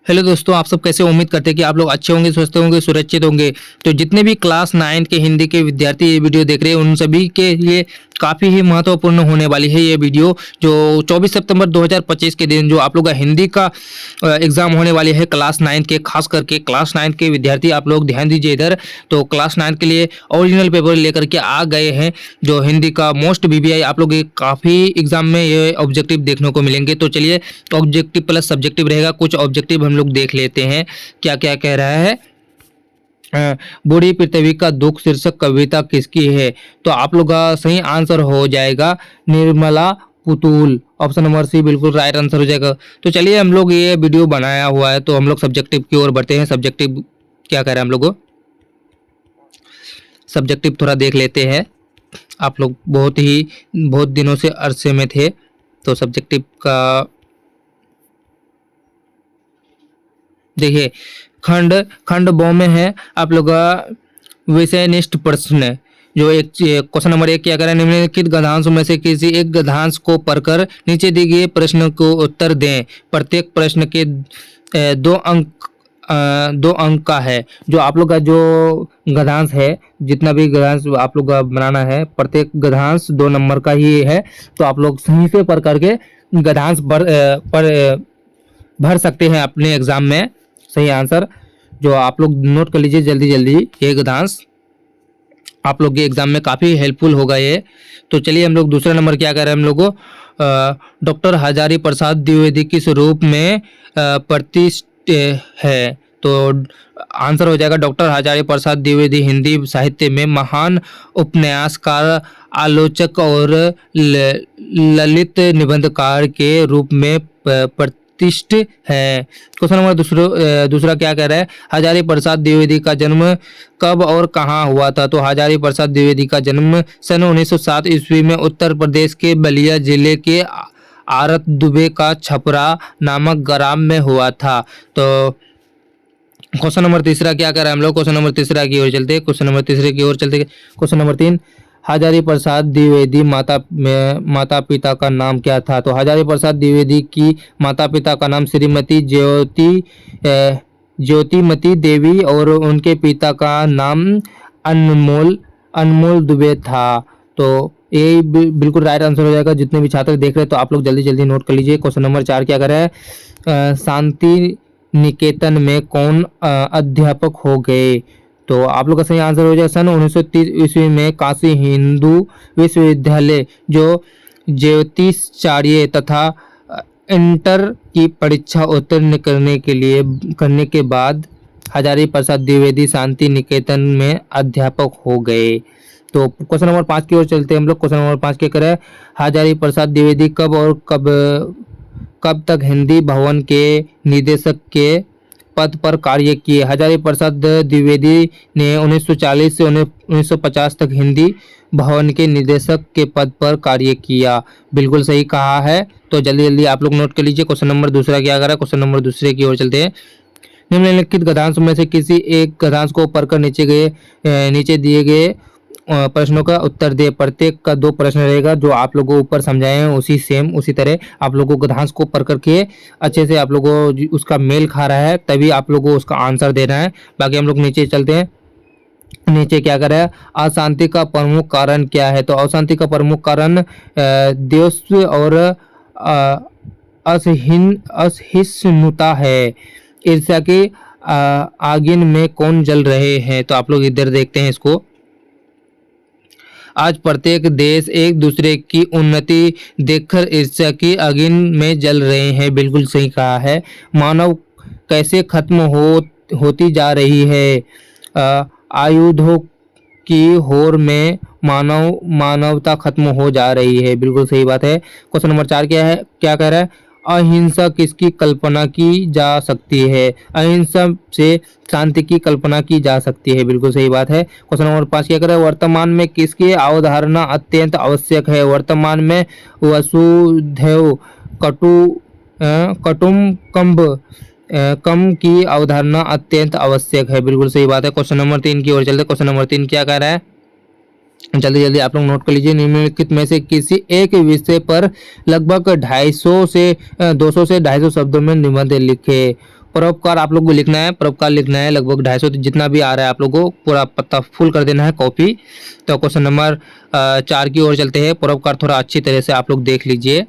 Hello दोस्तों, आप सब कैसे? उम्मीद करते हैं कि आप लोग अच्छे होंगे, स्वस्थ होंगे, सुरक्षित होंगे। तो जितने भी क्लास 9 के हिंदी के विद्यार्थी ये वीडियो देख रहे हैं उन सभी के लिए काफ़ी ही महत्वपूर्ण होने वाली है ये वीडियो। जो 24 सितंबर 2025 के दिन जो आप लोग का हिंदी का एग्ज़ाम होने वाली है क्लास 9 के, खास करके क्लास 9 के विद्यार्थी आप लोग ध्यान दीजिए इधर। तो क्लास 9 के लिए ओरिजिनल पेपर लेकर के आ गए हैं जो हिंदी का मोस्ट बीबीआई आप लोग काफ़ी एग्जाम में ये ऑब्जेक्टिव देखने को मिलेंगे। तो चलिए, ऑब्जेक्टिव प्लस सब्जेक्टिव रहेगा। कुछ ऑब्जेक्टिव हम लोग देख लेते हैं क्या क्या कह रहा है। बूढ़ी पृथ्वी का दुख शीर्षक कविता किसकी है? तो आप लोग का सही आंसर हो जाएगा Nirmala Putul. Option number C बिल्कुल राइट आंसर हो जाएगा। तो चलिए, हम लोग ये वीडियो बनाया हुआ है तो हम लोग सब्जेक्टिव की ओर बढ़ते हैं। सब्जेक्टिव क्या कह रहा है हम लोग, सब्जेक्टिव थोड़ा देख लेते हैं। आप लोग बहुत दिनों से अरसे में थे तो सब्जेक्टिव का देखिए। खंड बो में है आप लोग का विषयनिष्ठ प्रश्न। जो एक क्वेश्चन नंबर 1 क्या करें, निम्नलिखित गद्यांशों में से किसी एक गद्यांश को पढ़कर नीचे दिए गए प्रश्न को उत्तर दें। प्रत्येक प्रश्न के 2 अंक का है। जो आप लोग का जो गद्यांश है, जितना भी गद्यांश आप लोग का बनाना है, प्रत्येक गद्यांश 2 नंबर का ही है। तो आप लोग सही से पढ़ करके गद्यांश भर सकते हैं अपने एग्जाम में। सही आंसर जो आप लोग नोट कर लीजिए जल्दी जल्दी, ये गद्यांश आप लोग के एग्जाम में काफ़ी हेल्पफुल होगा ये। तो चलिए, हम लोग दूसरा नंबर क्या कर रहे हैं हम लोग को, डॉक्टर हजारी प्रसाद द्विवेदी किस रूप में प्रतिष्ठित है? तो आंसर हो जाएगा डॉक्टर हजारी प्रसाद द्विवेदी हिंदी साहित्य में महान उपन्यासकार, आलोचक और ललित निबंधकार के रूप में प्रतिष्ठित है। क्वेश्चन नंबर दूसरा क्या कह रहा है, हजारी प्रसाद द्विवेदी का जन्म कब और कहाँ हुआ था? तो हजारी प्रसाद द्विवेदी का जन्म सन 1907 ईस्वी में उत्तर प्रदेश के बलिया जिले के आरत दुबे का छपरा नामक ग्राम में हुआ था। तो क्वेश्चन नंबर तीसरा क्या कर रहे हैं हम लोग, क्वेश्चन नंबर तीसरा की ओर चलते। क्वेश्चन नंबर तीसरे की ओर चलते। क्वेश्चन नंबर 3, हजारी प्रसाद द्विवेदी माता पिता का नाम क्या था? तो हजारी प्रसाद द्विवेदी की माता पिता का नाम श्रीमती ज्योतिमती देवी और उनके पिता का नाम अनमोल दुबे था। तो ये बिल्कुल राइट आंसर हो जाएगा। जितने भी छात्र देख रहे हैं तो आप लोग जल्दी जल्दी नोट कर लीजिए। क्वेश्चन नंबर 4 क्या कर रहा है, शांति निकेतन में कौन अध्यापक हो गए? तो आप लोग का सही आंसर हो जाएगा सन 1930 ईस्वी में काशी हिंदू विश्वविद्यालय जो ज्योतिषाचार्य तथा इंटर की परीक्षा उत्तीर्ण करने के बाद हजारी प्रसाद द्विवेदी शांति निकेतन में अध्यापक हो गए। तो क्वेश्चन नंबर 5 की ओर चलते हैं हम लोग। क्वेश्चन नंबर 5 क्या करें, हजारी प्रसाद द्विवेदी कब और कब तक हिंदी भवन के निदेशक के पद पर कार्य किए? हजारी प्रसाद द्विवेदी ने 1940 से 1950 तक हिंदी भवन के निदेशक के पद पर कार्य किया। बिल्कुल सही कहा है। तो जल्दी जल्दी आप लोग नोट कर लीजिए। क्वेश्चन नंबर दूसरा क्या करा, क्वेश्चन नंबर दूसरे की ओर चलते हैं। निम्नलिखित गद्यांश में से किसी एक गद्यांश को पढ़कर नीचे दिए गए प्रश्नों का उत्तर दे। प्रत्येक का 2 प्रश्न रहेगा। जो आप लोगों को ऊपर समझाए हैं उसी तरह आप लोगों को गद्यांश को पढ़ करके अच्छे से आप लोगों को उसका मेल खा रहा है तभी आप लोगों को उसका आंसर देना है। बाकी हम लोग नीचे चलते हैं। नीचे क्या कर रहा है, अशांति का प्रमुख कारण क्या है? तो अशांति का प्रमुख कारण देश और असहिष्णुता है। ईर्ष्या के आगिन में कौन जल रहे हैं? तो आप लोग इधर देखते हैं इसको। आज प्रत्येक देश एक दूसरे की उन्नति देखकर ईर्ष्या की आगिन में जल रहे हैं। बिल्कुल सही कहा है। मानव कैसे खत्म होती जा रही है? आयुधों की होड़ में मानवता खत्म हो जा रही है। बिल्कुल सही बात है। क्वेश्चन नंबर 4 क्या कह रहा है, अहिंसा किसकी कल्पना की जा सकती है? अहिंसा से शांति की कल्पना की जा सकती है। बिल्कुल सही बात है। क्वेश्चन नंबर 5 क्या कर रहा है, वर्तमान में किसकी अवधारणा अत्यंत आवश्यक है? वर्तमान में वसुधैव कुटुम्बकम की अवधारणा अत्यंत आवश्यक है। बिल्कुल सही बात है। क्वेश्चन नंबर 3 की ओर चलते। क्वेश्चन नंबर 3 क्या कह रहा है, जल्दी जल्दी आप लोग नोट कर लीजिए। निम्नलिखित में से किसी एक विषय पर लगभग 200 से 250 शब्दों में निबंध लिखे। परोपकार आप लोग को लिखना है, परोपकार लिखना है लगभग 250 जितना भी आ रहा है आप लोगों को पूरा पत्ता फुल कर देना है कॉपी। तो क्वेश्चन नंबर 4 की ओर चलते हैं। परोपकार थोड़ा अच्छी तरह से आप लोग देख लीजिए।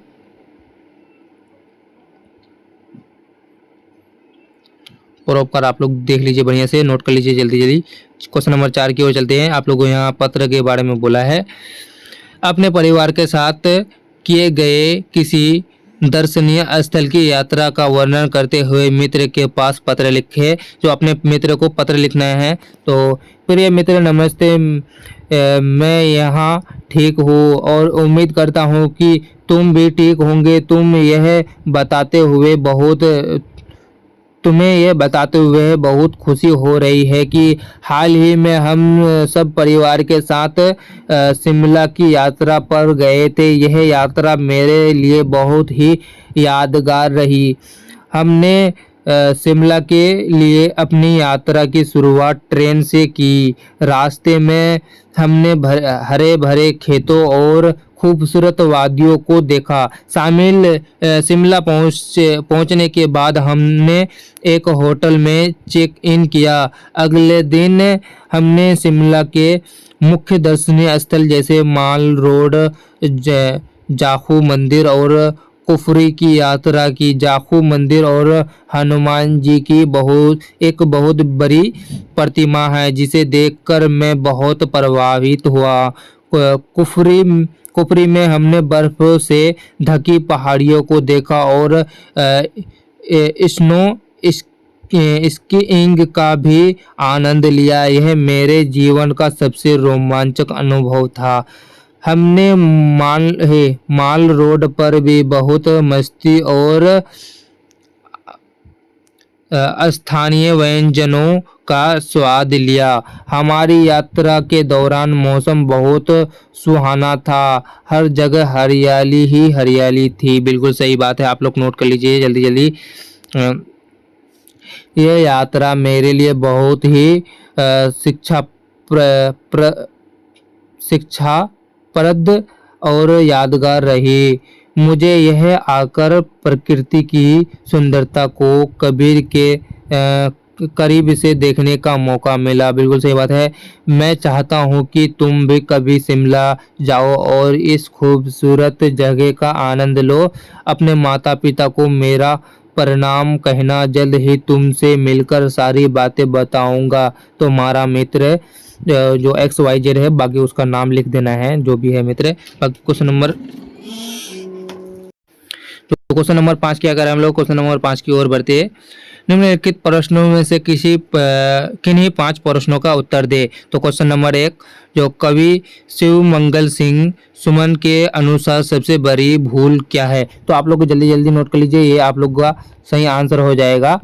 परोपकार आप लोग देख लीजिए, बढ़िया से नोट कर लीजिए जल्दी जल्दी। क्वेश्चन नंबर 4 की ओर चलते हैं। आप लोगों को यहाँ पत्र के बारे में बोला है, अपने परिवार के साथ किए गए किसी दर्शनीय स्थल की यात्रा का वर्णन करते हुए मित्र के पास पत्र लिखे। जो अपने मित्र को पत्र लिखना है। तो प्रिय मित्र नमस्ते, मैं यहाँ ठीक हूँ और उम्मीद करता हूँ कि तुम भी ठीक होंगे। तुम्हें यह बताते हुए बहुत खुशी हो रही है कि हाल ही में हम सब परिवार के साथ शिमला की यात्रा पर गए थे। यह यात्रा मेरे लिए बहुत ही यादगार रही। हमने शिमला के लिए अपनी यात्रा की शुरुआत ट्रेन से की। रास्ते में हमने हरे भरे खेतों और खूबसूरत वादियों को देखा। शिमला पहुंचने के बाद हमने एक होटल में चेक इन किया। अगले दिन हमने शिमला के मुख्य दर्शनीय स्थल जैसे माल रोड, जाखू मंदिर और कुफरी की यात्रा की। जाखू मंदिर और हनुमान जी की एक बहुत बड़ी प्रतिमा है जिसे देखकर मैं बहुत प्रभावित हुआ। कुफरी में हमने बर्फ से ढकी पहाड़ियों को देखा और स्कीइंग का भी आनंद लिया। यह मेरे जीवन का सबसे रोमांचक अनुभव था। हमने माल रोड पर भी बहुत मस्ती और स्थानीय व्यंजनों का स्वाद लिया। हमारी यात्रा के दौरान मौसम बहुत सुहाना था। हर जगह हरियाली ही हरियाली थी। बिल्कुल सही बात है, आप लोग नोट कर लीजिए जल्दी जल्दी। यह यात्रा मेरे लिए बहुत ही शिक्षाप्रद और यादगार रही। मुझे यह आकर प्रकृति की सुंदरता को कबीर के करीब से देखने का मौका मिला। बिल्कुल सही बात है। मैं चाहता हूँ कि तुम भी कभी शिमला जाओ और इस खूबसूरत जगह का आनंद लो। अपने माता पिता को मेरा प्रणाम कहना। जल्द ही तुमसे मिलकर सारी बातें बताऊंगा। तुम्हारा मित्र जो XYZ है, बाकी उसका नाम लिख देना है जो भी है मित्र। क्वेश्चन नंबर 5 क्या करें हम लोग। क्वेश्चन नंबर 5 की ओर बढ़ते हैं। निम्नलिखित प्रश्नों में से किन्हीं 5 प्रश्नों का उत्तर दे। तो क्वेश्चन नंबर 1, जो कवि शिवमंगल सिंह सुमन के अनुसार सबसे बड़ी भूल क्या है। तो आप लोग जल्दी जल्दी नोट कर लीजिए, ये आप लोग का सही आंसर हो जाएगा।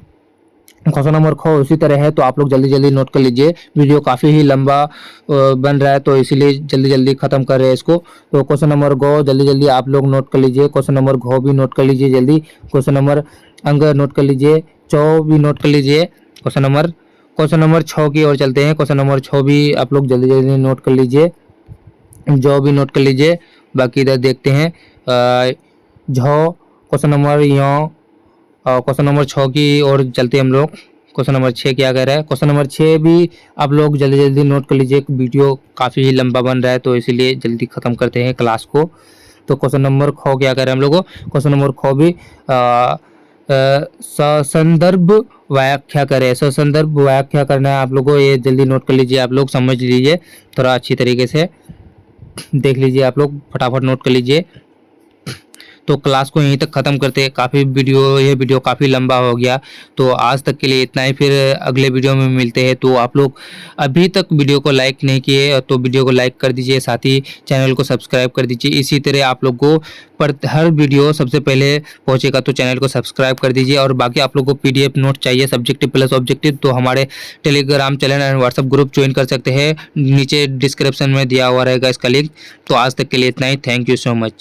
क्वेश्चन नंबर 6 उसी तरह है, तो आप लोग जल्दी जल्दी नोट कर लीजिए। वीडियो काफ़ी ही लंबा बन रहा है तो इसीलिए जल्दी जल्दी खत्म कर रहे हैं इसको। तो क्वेश्चन नंबर गो जल्दी जल्दी आप लोग नोट कर लीजिए। क्वेश्चन नंबर घो भी नोट कर लीजिए जल्दी। क्वेश्चन नंबर अंग नोट कर लीजिए। चौ भी नोट कर लीजिए। क्वेश्चन नंबर 6 की ओर चलते हैं। क्वेश्चन नंबर 6 भी आप लोग जल्दी जल्दी नोट कर लीजिए। जो भी नोट कर लीजिए। बाकी इधर देखते हैं झो क्वेश्चन नंबर यो। क्वेश्चन नंबर 6 की ओर चलते हैं हम लोग। क्वेश्चन नंबर 6 क्या कह रहा है। क्वेश्चन नंबर 6 भी आप लोग जल्दी जल्दी नोट कर लीजिए। वीडियो काफ़ी ही लंबा बन रहा है तो इसीलिए जल्दी ख़त्म करते हैं क्लास को। तो क्वेश्चन नंबर खो क्या कह रहे हैं हम लोग को। क्वेश्चन नंबर खो भी ससंदर्भ व्याख्या करें। ससंदर्भ व्याख्या करना है आप लोगों को, ये जल्दी नोट कर लीजिए। आप लोग समझ लीजिए थोड़ा अच्छी तरीके से देख लीजिए। आप लोग फटाफट नोट कर लीजिए। तो क्लास को यहीं तक ख़त्म करते हैं। ये वीडियो काफ़ी लंबा हो गया तो आज तक के लिए इतना ही। फिर अगले वीडियो में मिलते हैं। तो आप लोग अभी तक वीडियो को लाइक नहीं किए तो वीडियो को लाइक कर दीजिए, साथ ही चैनल को सब्सक्राइब कर दीजिए। इसी तरह आप लोग को हर वीडियो सबसे पहले पहुंचेगा तो चैनल को सब्सक्राइब कर दीजिए। और बाकी आप लोग को PDF नोट चाहिए सब्जेक्टिव प्लस ऑब्जेक्टिव तो हमारे Telegram channel and WhatsApp group join कर सकते हैं। नीचे डिस्क्रिप्शन में दिया हुआ रहेगा इसका लिंक। तो आज तक के लिए इतना ही। Thank you so much.